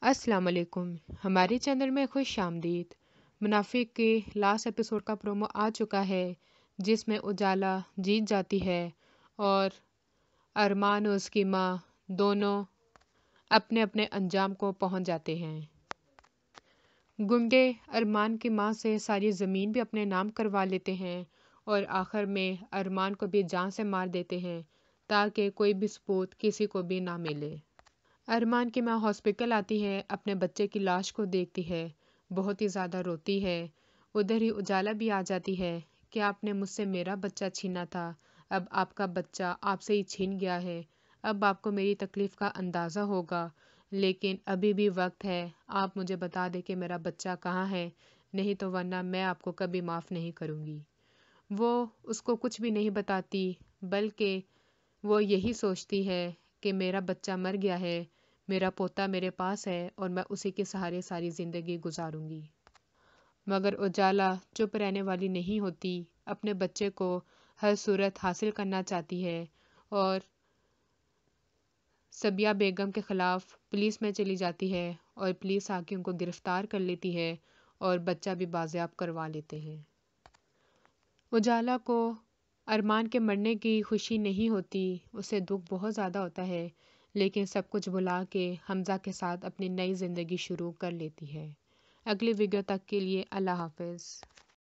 अस्सलाम वालेकुम। हमारे चैनल में खुश आमदीद। मुनाफिक के लास्ट एपिसोड का प्रोमो आ चुका है जिसमें उजाला जीत जाती है और अरमान और उसकी माँ दोनों अपने अपने अंजाम को पहुंच जाते हैं। गुंडे अरमान की माँ से सारी ज़मीन भी अपने नाम करवा लेते हैं और आखिर में अरमान को भी जान से मार देते हैं ताकि कोई भी सबूत किसी को भी ना मिले। अरमान की माँ हॉस्पिटल आती है, अपने बच्चे की लाश को देखती है, बहुत ही ज़्यादा रोती है। उधर ही उजाला भी आ जाती है कि आपने मुझसे मेरा बच्चा छीना था, अब आपका बच्चा आपसे ही छीन गया है। अब आपको मेरी तकलीफ़ का अंदाज़ा होगा, लेकिन अभी भी वक्त है। आप मुझे बता दें कि मेरा बच्चा कहाँ है, नहीं तो वरना मैं आपको कभी माफ़ नहीं करूँगी। वो उसको कुछ भी नहीं बताती, बल्कि वो यही सोचती है कि मेरा बच्चा मर गया है, मेरा पोता मेरे पास है और मैं उसी के सहारे सारी ज़िंदगी गुजारूंगी। मगर उजाला चुप रहने वाली नहीं होती, अपने बच्चे को हर सूरत हासिल करना चाहती है और सबिया बेगम के ख़िलाफ़ पुलिस में चली जाती है और पुलिस आके उनको गिरफ़्तार कर लेती है और बच्चा भी बाजियाब करवा लेते हैं। उजाला को अरमान के मरने की खुशी नहीं होती, उसे दुख बहुत ज़्यादा होता है, लेकिन सब कुछ भुला के हमज़ा के साथ अपनी नई ज़िंदगी शुरू कर लेती है। अगली वीडियो तक के लिए अल्लाह हाफ़िज़।